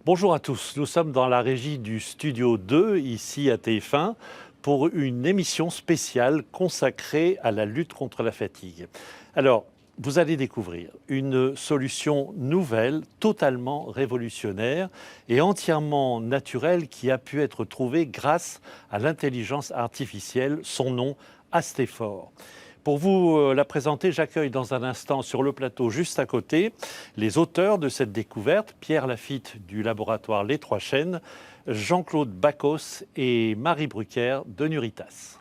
Bonjour à tous, nous sommes dans la régie du Studio 2, ici à TF1, pour une émission spéciale consacrée à la lutte contre la fatigue. Alors, vous allez découvrir une solution nouvelle, totalement révolutionnaire et entièrement naturelle qui a pu être trouvée grâce à l'intelligence artificielle, son nom, Astéphore. Pour vous la présenter, j'accueille dans un instant sur le plateau juste à côté les auteurs de cette découverte, Pierre Lafitte du laboratoire Les Trois Chênes, Jean-Claude Bacos et Marie Brucker de Nuritas.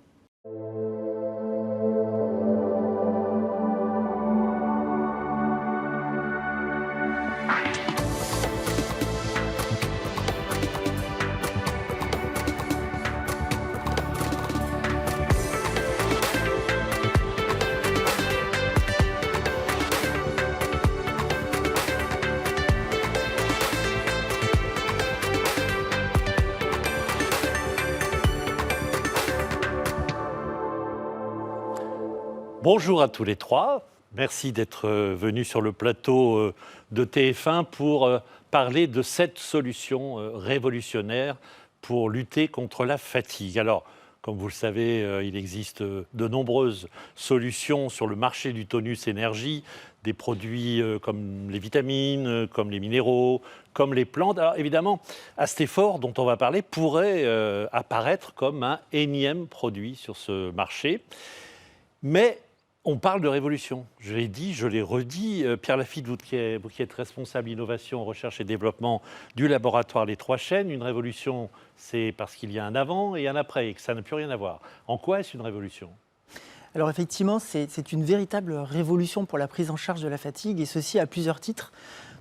Bonjour à tous les trois. Merci d'être venus sur le plateau de TF1 pour parler de cette solution révolutionnaire pour lutter contre la fatigue. Alors, comme vous le savez, il existe de nombreuses solutions sur le marché du tonus énergie, des produits comme les vitamines, comme les minéraux, comme les plantes. Alors évidemment, Astéphore, dont on va parler, pourrait apparaître comme un énième produit sur ce marché. Mais on parle de révolution. Je l'ai dit, je l'ai redit. Pierre Lafitte, vous qui êtes responsable innovation, recherche et développement du laboratoire Les Trois Chênes, une révolution, c'est parce qu'il y a un avant et un après, et que ça n'a plus rien à voir. En quoi est-ce une révolution ? Alors effectivement, c'est une véritable révolution pour la prise en charge de la fatigue, et ceci à plusieurs titres.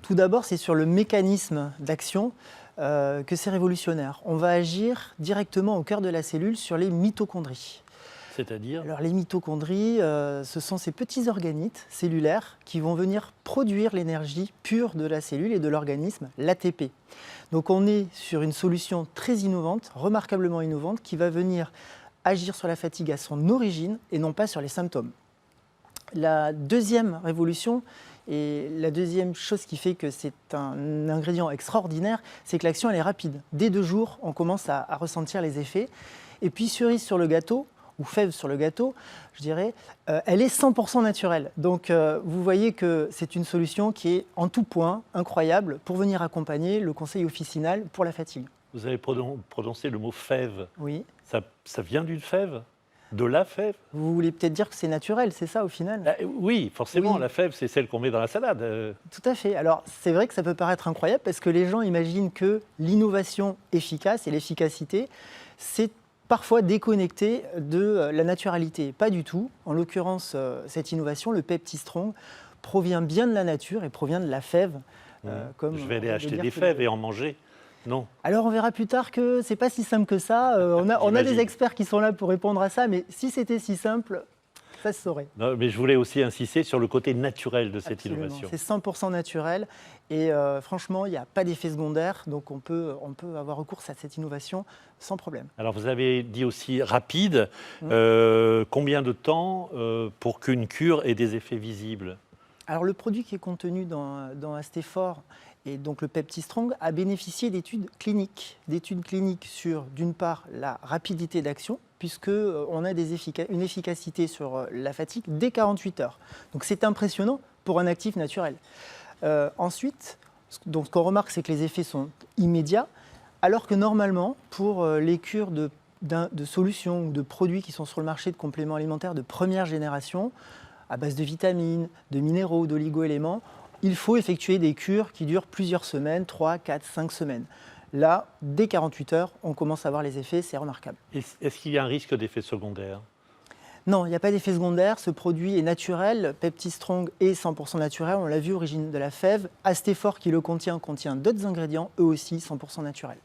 Tout d'abord, c'est sur le mécanisme d'action que c'est révolutionnaire. On va agir directement au cœur de la cellule sur les mitochondries. C'est-à-dire ? Alors les mitochondries, ce sont ces petits organites cellulaires qui vont venir produire l'énergie pure de la cellule et de l'organisme, l'ATP. Donc on est sur une solution très innovante, remarquablement innovante, qui va venir agir sur la fatigue à son origine et non pas sur les symptômes. La deuxième révolution et la deuxième chose qui fait que c'est un ingrédient extraordinaire, c'est que l'action elle est rapide. Dès 2 jours, on commence à ressentir les effets. Et puis cerise sur le gâteau, ou fève sur le gâteau, je dirais, elle est 100% naturelle. Donc vous voyez que c'est une solution qui est en tout point incroyable pour venir accompagner le conseil officinal pour la fatigue. Vous avez prononcé le mot fève. Oui. Ça vient d'une fève ? De la fève ? Vous voulez peut-être dire que c'est naturel, c'est ça au final ? Oui, forcément, Oui. La fève, c'est celle qu'on met dans la salade. Tout à fait. Alors c'est vrai que ça peut paraître incroyable parce que les gens imaginent que l'innovation efficace et l'efficacité, c'est parfois déconnecté de la naturalité. Pas du tout. En l'occurrence, cette innovation, le PeptiStrong, provient bien de la nature et provient de la fève. Comme Je vais aller acheter des fèves et en manger. Non. Alors on verra plus tard que c'est pas si simple que ça. On a des experts qui sont là pour répondre à ça, mais si c'était si simple, ça se saurait. Non, mais je voulais aussi insister sur le côté naturel de cette Absolument. innovation. C'est 100% naturel et franchement, il n'y a pas d'effet secondaire, donc on peut avoir recours à cette innovation sans problème. Alors vous avez dit aussi rapide. Combien de temps pour qu'une cure ait des effets visibles ? Alors le produit qui est contenu dans Astéphore et donc le PeptiStrong a bénéficié d'études cliniques sur d'une part la rapidité d'action, puisqu'on a une efficacité sur la fatigue dès 48 heures. Donc c'est impressionnant pour un actif naturel. Ensuite, donc, ce qu'on remarque, c'est que les effets sont immédiats, alors que normalement, pour les cures de solutions ou de produits qui sont sur le marché de compléments alimentaires de première génération, à base de vitamines, de minéraux, d'oligo-éléments, il faut effectuer des cures qui durent plusieurs semaines, 3, 4, 5 semaines. Là, dès 48 heures, on commence à voir les effets, c'est remarquable. Est-ce qu'il y a un risque d'effet secondaire ? Non, il n'y a pas d'effet secondaire. Ce produit est naturel. PeptiStrong est 100% naturel. On l'a vu, origine de la fève. Astéphore, qui le contient d'autres ingrédients, eux aussi 100% naturels.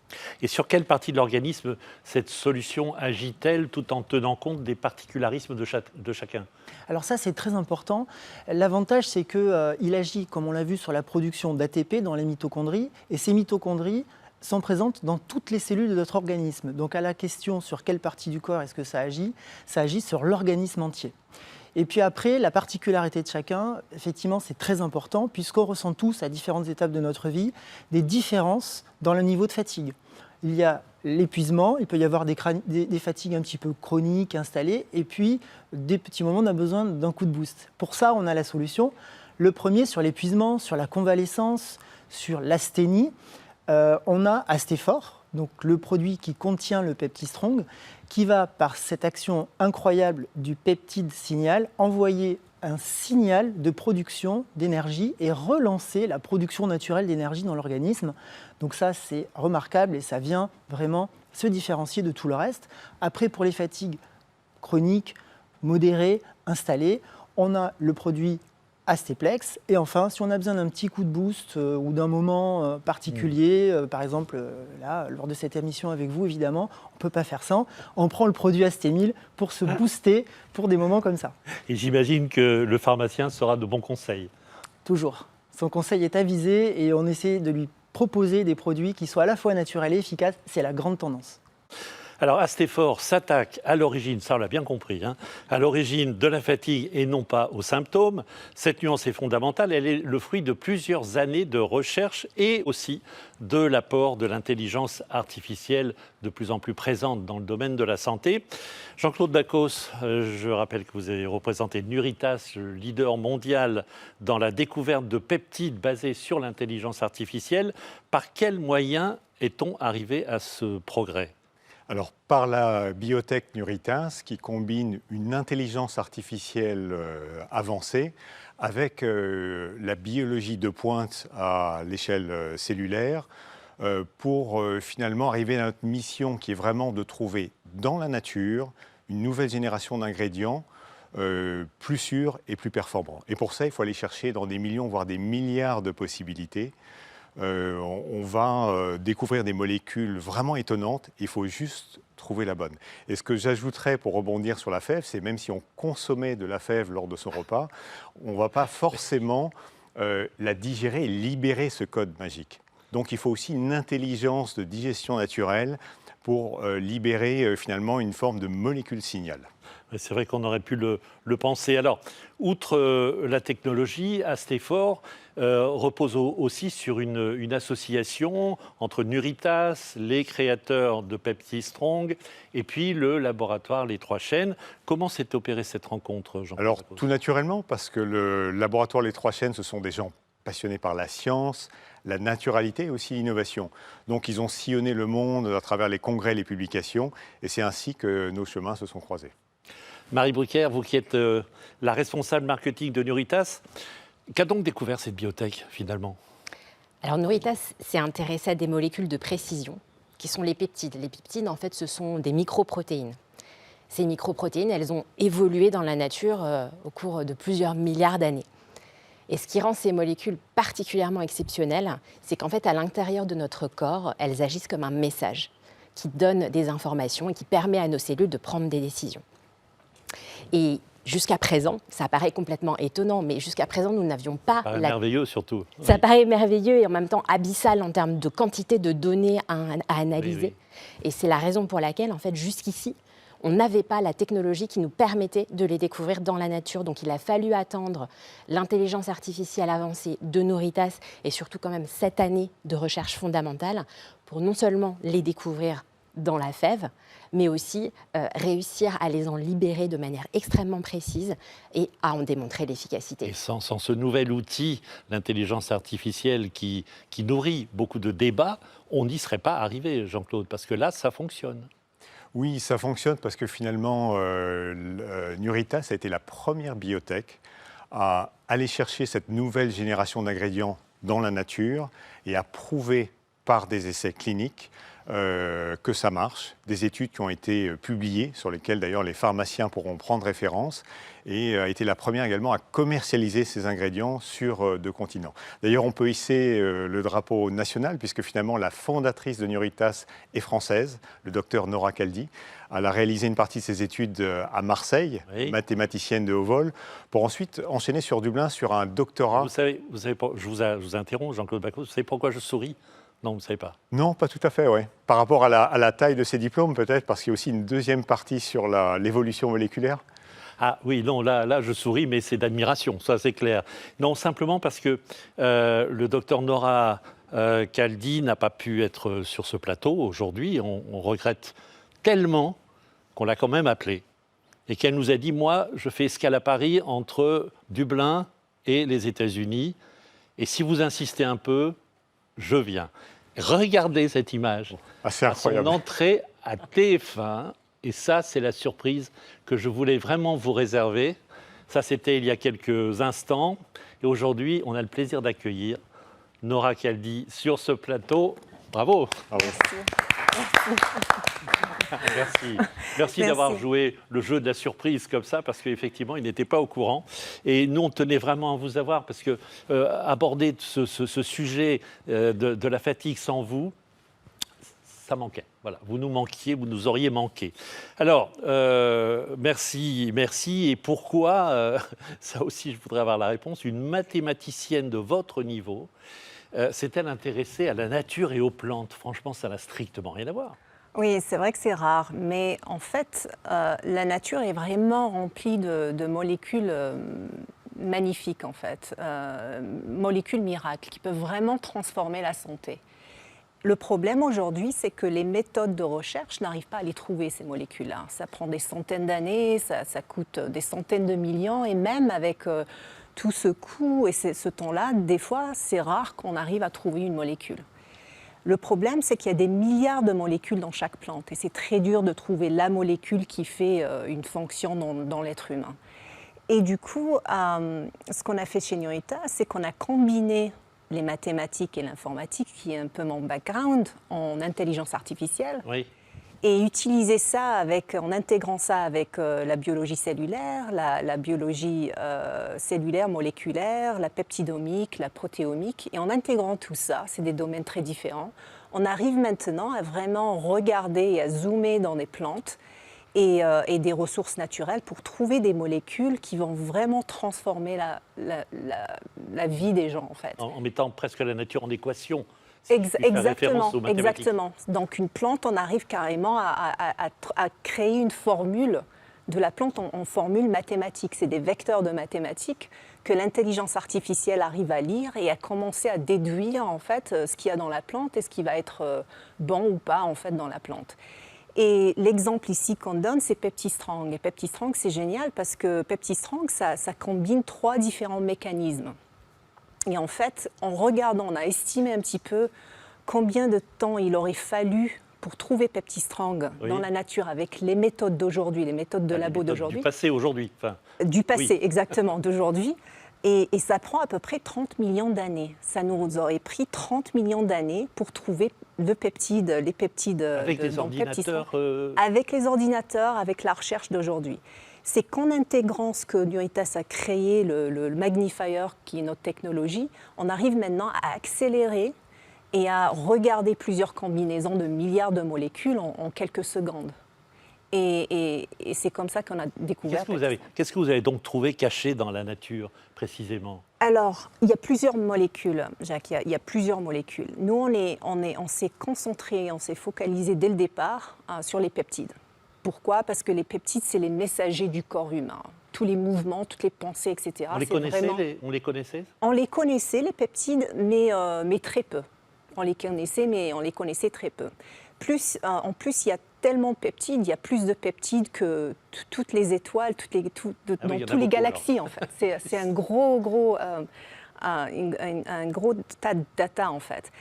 Et sur quelle partie de l'organisme cette solution agit-elle tout en tenant compte des particularismes de chacun ? Alors ça, c'est très important. L'avantage, c'est qu'il agit, comme on l'a vu, sur la production d'ATP dans les mitochondries. Et ces mitochondries sont présentes dans toutes les cellules de notre organisme. Donc à la question sur quelle partie du corps est-ce que ça agit sur l'organisme entier. Et puis après, la particularité de chacun, effectivement, c'est très important, puisqu'on ressent tous, à différentes étapes de notre vie, des différences dans le niveau de fatigue. Il y a l'épuisement, il peut y avoir des fatigues un petit peu chroniques, installées, et puis des petits moments où on a besoin d'un coup de boost. Pour ça, on a la solution. Le premier, sur l'épuisement, sur la convalescence, sur l'asthénie, on a Astéphore, donc le produit qui contient le peptide strong, qui va, par cette action incroyable du peptide signal, envoyer un signal de production d'énergie et relancer la production naturelle d'énergie dans l'organisme. Donc ça, c'est remarquable et ça vient vraiment se différencier de tout le reste. Après, pour les fatigues chroniques, modérées, installées, on a le produit Astéplex. Et enfin, si on a besoin d'un petit coup de boost ou d'un moment particulier, par exemple, là, lors de cette émission avec vous, évidemment, on ne peut pas faire sans. On prend le produit Astémil pour se booster pour des moments comme ça. Et j'imagine que le pharmacien sera de bons conseils. Toujours. Son conseil est avisé et on essaie de lui proposer des produits qui soient à la fois naturels et efficaces. C'est la grande tendance. Alors Astéphore s'attaque à l'origine, ça on l'a bien compris, à l'origine de la fatigue et non pas aux symptômes. Cette nuance est fondamentale, elle est le fruit de plusieurs années de recherche et aussi de l'apport de l'intelligence artificielle de plus en plus présente dans le domaine de la santé. Jean-Claude Dacos, je rappelle que vous avez représenté Nuritas, le leader mondial dans la découverte de peptides basés sur l'intelligence artificielle. Par quels moyens est-on arrivé à ce progrès ? Alors, par la biotech Nuritas, qui combine une intelligence artificielle avancée avec la biologie de pointe à l'échelle cellulaire, pour finalement arriver à notre mission qui est vraiment de trouver dans la nature une nouvelle génération d'ingrédients plus sûrs et plus performants. Et pour ça, il faut aller chercher dans des millions, voire des milliards de possibilités. On va découvrir des molécules vraiment étonnantes, il faut juste trouver la bonne. Et ce que j'ajouterais pour rebondir sur la fève, c'est même si on consommait de la fève lors de son repas, on ne va pas forcément la digérer et libérer ce code magique. Donc il faut aussi une intelligence de digestion naturelle pour libérer finalement une forme de molécule signal. C'est vrai qu'on aurait pu le penser. Alors, outre la technologie, Astéphore repose aussi sur une association entre Nuritas, les créateurs de Peptide Strong, et puis le laboratoire Les Trois Chênes. Comment s'est opérée cette rencontre, Jean-Claude ? Alors, tout naturellement, parce que le laboratoire Les Trois Chênes, ce sont des gens passionnés par la science, la naturalité et aussi l'innovation. Donc, ils ont sillonné le monde à travers les congrès, les publications, et c'est ainsi que nos chemins se sont croisés. Marie Bruckner, vous qui êtes la responsable marketing de Nuritas, qu'a donc découvert cette biotech finalement ? Alors Nuritas s'est intéressé à des molécules de précision qui sont les peptides. Les peptides, en fait, ce sont des microprotéines. Ces microprotéines, elles ont évolué dans la nature au cours de plusieurs milliards d'années. Et ce qui rend ces molécules particulièrement exceptionnelles, c'est qu'en fait, à l'intérieur de notre corps, elles agissent comme un message qui donne des informations et qui permet à nos cellules de prendre des décisions. Et jusqu'à présent, ça paraît complètement étonnant, mais jusqu'à présent, nous n'avions pas... Ça paraît merveilleux surtout. Ça paraît merveilleux et en même temps abyssal en termes de quantité de données à analyser. Oui. Et c'est la raison pour laquelle, en fait, jusqu'ici, on n'avait pas la technologie qui nous permettait de les découvrir dans la nature. Donc il a fallu attendre l'intelligence artificielle avancée de Nuritas et surtout quand même 7 années de recherche fondamentale pour non seulement les découvrir dans la fève, mais aussi réussir à les en libérer de manière extrêmement précise et à en démontrer l'efficacité. Et sans ce nouvel outil, l'intelligence artificielle qui nourrit beaucoup de débats, on n'y serait pas arrivé, Jean-Claude, parce que là, ça fonctionne. Oui, ça fonctionne parce que finalement, Nuritas a été la première biotech à aller chercher cette nouvelle génération d'ingrédients dans la nature et à prouver par des essais cliniques que ça marche, des études qui ont été publiées, sur lesquelles d'ailleurs les pharmaciens pourront prendre référence, et a été la première également à commercialiser ces ingrédients sur 2 continents. D'ailleurs, on peut hisser le drapeau national, puisque finalement la fondatrice de Nuritas est française, le docteur Nora Caldi. Elle a réalisé une partie de ses études à Marseille, oui, mathématicienne de haut vol, pour ensuite enchaîner sur Dublin sur un doctorat. Vous savez je vous interromps, Jean-Claude Bacos, vous savez pourquoi je souris ? Non, vous ne savez pas. Non, pas tout à fait, oui. Par rapport à la taille de ces diplômes, peut-être, parce qu'il y a aussi une deuxième partie sur l'évolution moléculaire. Ah oui, non, là, je souris, mais c'est d'admiration, ça c'est clair. Non, simplement parce que le docteur Nora Caldi n'a pas pu être sur ce plateau aujourd'hui. On regrette tellement qu'on l'a quand même appelée et qu'elle nous a dit, moi, je fais escale à Paris entre Dublin et les États-Unis, et si vous insistez un peu, je viens. Regardez cette image. Ah, c'est incroyable. Son entrée à TF1, et ça, c'est la surprise que je voulais vraiment vous réserver. Ça, c'était il y a quelques instants. Et aujourd'hui, on a le plaisir d'accueillir Nora Caldi sur ce plateau. Bravo. Bravo. Merci d'avoir joué le jeu de la surprise comme ça, parce qu'effectivement, il n'était pas au courant. Et nous, on tenait vraiment à vous avoir, parce que aborder ce sujet de la fatigue sans vous, ça manquait. Voilà, vous nous manquiez, vous nous auriez manqué. Alors, merci. Et pourquoi, ça aussi, je voudrais avoir la réponse, une mathématicienne de votre niveau s'est-elle intéressée à la nature et aux plantes? Franchement, ça n'a strictement rien à voir. Oui, c'est vrai que c'est rare, mais en fait, la nature est vraiment remplie de molécules magnifiques, en fait, molécules miracles qui peuvent vraiment transformer la santé. Le problème aujourd'hui, c'est que les méthodes de recherche n'arrivent pas à les trouver, ces molécules-là. Ça prend des centaines d'années, ça coûte des centaines de millions, et même avec tout ce coût et ce temps-là, des fois, c'est rare qu'on arrive à trouver une molécule. Le problème, c'est qu'il y a des milliards de molécules dans chaque plante, et c'est très dur de trouver la molécule qui fait une fonction dans l'être humain. Et du coup, ce qu'on a fait chez Nurita, c'est qu'on a combiné les mathématiques et l'informatique, qui est un peu mon background, en intelligence artificielle, Oui. et utiliser ça en intégrant ça avec la biologie cellulaire, la biologie cellulaire, moléculaire, la peptidomique, la protéomique, et en intégrant tout ça, c'est des domaines très différents, on arrive maintenant à vraiment regarder et à zoomer dans des plantes et des ressources naturelles pour trouver des molécules qui vont vraiment transformer la vie des gens, en fait. En mettant presque la nature en équation. Si tu fais référence aux mathématiques. Exactement. Donc une plante, on arrive carrément à créer une formule de la plante en formule mathématique. C'est des vecteurs de mathématiques que l'intelligence artificielle arrive à lire et à commencer à déduire en fait ce qu'il y a dans la plante et ce qui va être bon ou pas en fait dans la plante. Et l'exemple ici qu'on donne, c'est PeptiStrong. Et PeptiStrong, c'est génial parce que PeptiStrong, ça combine 3 différents mécanismes. Et en fait, en regardant, on a estimé un petit peu combien de temps il aurait fallu pour trouver PeptiStrong dans la nature avec les méthodes d'aujourd'hui, les méthodes de labo d'aujourd'hui. Du passé aujourd'hui. Enfin, du passé, oui. Exactement, d'aujourd'hui. Et ça prend à peu près 30 millions d'années. Ça nous aurait pris 30 millions d'années pour trouver les peptides. Avec les ordinateurs Avec les ordinateurs, avec la recherche d'aujourd'hui. C'est qu'en intégrant ce que Nuritas a créé, le magnifier, qui est notre technologie, on arrive maintenant à accélérer et à regarder plusieurs combinaisons de milliards de molécules en quelques secondes. Et c'est comme ça qu'on a découvert. Qu'est-ce que vous avez donc trouvé caché dans la nature, précisément? Alors, il y a plusieurs molécules, Jacques, il y a plusieurs molécules. Nous, on s'est concentré, on s'est focalisé dès le départ sur les peptides. Pourquoi? Parce que les peptides, c'est les messagers du corps humain. Tous les mouvements, toutes les pensées, etc. On les connaissait? On les connaissait, les peptides, mais très peu. On les connaissait très peu. En plus, il y a tellement de peptides, il y a plus de peptides que toutes les étoiles, dans toutes les galaxies, en fait. C'est un gros tas de data, en fait.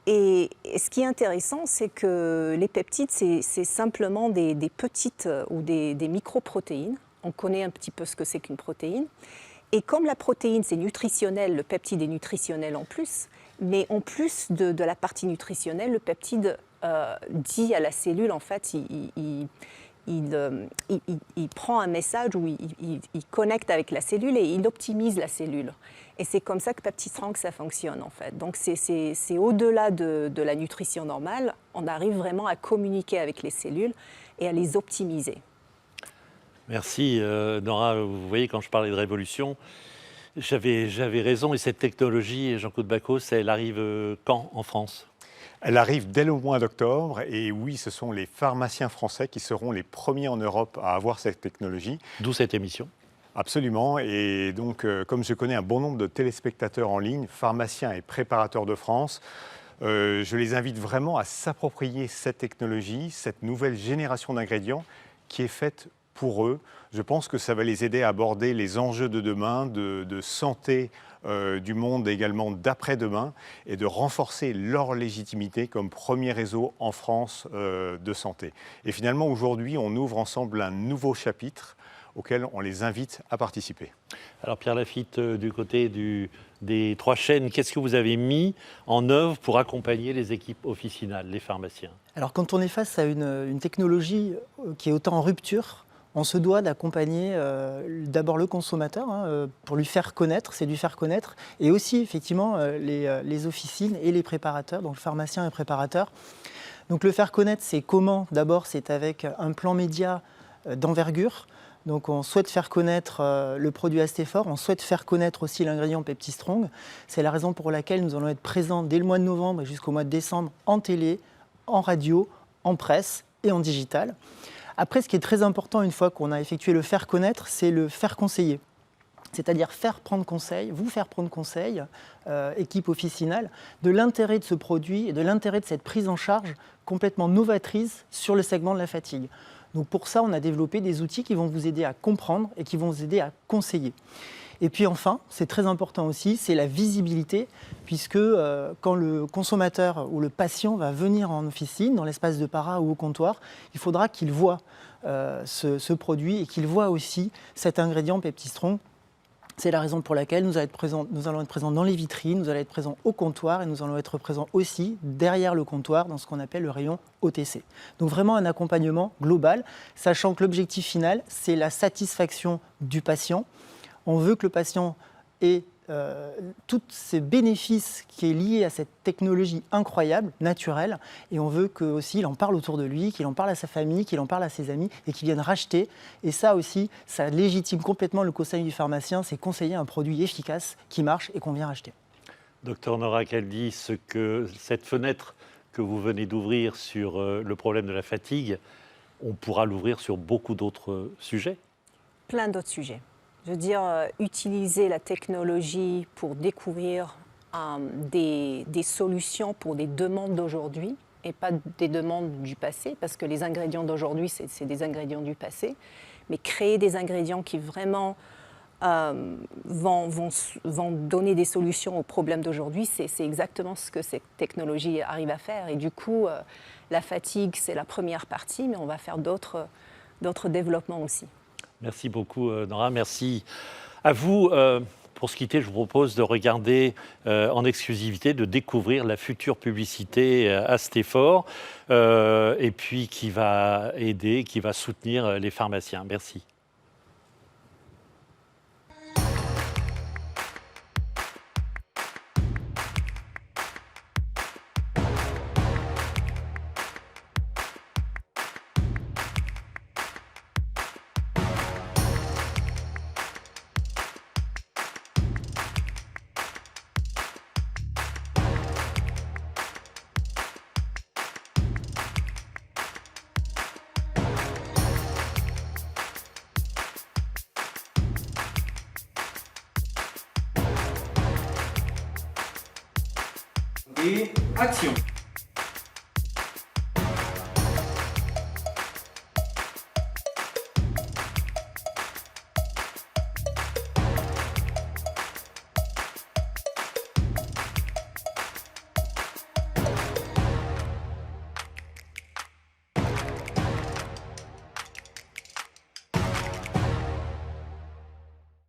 Et ce qui est intéressant, c'est que les peptides, c'est simplement des petites ou des microprotéines. On connaît un petit peu ce que c'est qu'une protéine. Et comme la protéine, c'est nutritionnel, le peptide est nutritionnel en plus, mais en plus de la partie nutritionnelle, le peptide dit à la cellule, en fait, il prend un message où il connecte avec la cellule et il optimise la cellule. Et c'est comme ça que PeptiStrong, ça fonctionne, en fait. Donc c'est au-delà de la nutrition normale, on arrive vraiment à communiquer avec les cellules et à les optimiser. Merci Nora, vous voyez, quand je parlais de révolution, j'avais raison, et cette technologie, Jean-Claude Bacos, elle arrive quand en France? Elle arrive dès le mois d'octobre et oui, ce sont les pharmaciens français qui seront les premiers en Europe à avoir cette technologie. D'où cette émission. Absolument. Et donc, comme je connais un bon nombre de téléspectateurs en ligne, pharmaciens et préparateurs de France, je les invite vraiment à s'approprier cette technologie, cette nouvelle génération d'ingrédients qui est faite pour eux. Je pense que ça va les aider à aborder les enjeux de demain, de santé du monde également d'après-demain et de renforcer leur légitimité comme premier réseau en France de santé. Et finalement, aujourd'hui, on ouvre ensemble un nouveau chapitre auquel on les invite à participer. Alors Pierre Lafitte, du côté des 3 chaînes, qu'est-ce que vous avez mis en œuvre pour accompagner les équipes officinales, les pharmaciens? Alors quand on est face à une technologie qui est autant en rupture, on se doit d'accompagner d'abord le consommateur pour lui faire connaître, c'est lui faire connaître, et aussi effectivement les officines et les préparateurs, donc le pharmacien et le préparateur. Donc le faire connaître, c'est comment? D'abord, c'est avec un plan média d'envergure. Donc on souhaite faire connaître le produit Astéphore, on souhaite faire connaître aussi l'ingrédient PeptiStrong. C'est la raison pour laquelle nous allons être présents dès le mois de novembre et jusqu'au mois de décembre en télé, en radio, en presse et en digital. Après, ce qui est très important une fois qu'on a effectué le faire connaître, c'est le faire conseiller. C'est-à-dire faire prendre conseil, vous faire prendre conseil, équipe officinale, de l'intérêt de ce produit et de l'intérêt de cette prise en charge complètement novatrice sur le segment de la fatigue. Donc pour ça, on a développé des outils qui vont vous aider à comprendre et qui vont vous aider à conseiller. Et puis enfin, c'est très important aussi, c'est la visibilité, puisque quand le consommateur ou le patient va venir en officine, dans l'espace de para ou au comptoir, il faudra qu'il voit ce produit et qu'il voit aussi cet ingrédient PeptiStrong. C'est la raison pour laquelle nous allons être présents dans les vitrines, nous allons être présents au comptoir et nous allons être présents aussi derrière le comptoir dans ce qu'on appelle le rayon OTC. Donc vraiment un accompagnement global, sachant que l'objectif final, c'est la satisfaction du patient. On veut que le patient ait tous ces bénéfices qui est liés à cette technologie incroyable, naturelle, et on veut qu'il en parle autour de lui, qu'il en parle à sa famille, qu'il en parle à ses amis, et qu'il vienne racheter. Et ça aussi, ça légitime complètement le conseil du pharmacien, c'est conseiller un produit efficace qui marche et qu'on vient racheter. Docteur Nora Khaldi, cette fenêtre que vous venez d'ouvrir sur le problème de la fatigue, on pourra l'ouvrir sur beaucoup d'autres sujets. Plein d'autres sujets. Je veux dire, utiliser la technologie pour découvrir des solutions pour des demandes d'aujourd'hui et pas des demandes du passé, parce que les ingrédients d'aujourd'hui, c'est des ingrédients du passé, mais créer des ingrédients qui vraiment vont donner des solutions aux problèmes d'aujourd'hui, c'est exactement ce que cette technologie arrive à faire. Et du coup, la fatigue, c'est la première partie, mais on va faire d'autres développements aussi. Merci beaucoup, Nora. Merci à vous. Pour se quitter, je vous propose de regarder en exclusivité, de découvrir la future publicité Astéphore, et puis qui va aider, qui va soutenir les pharmaciens. Merci. Et action!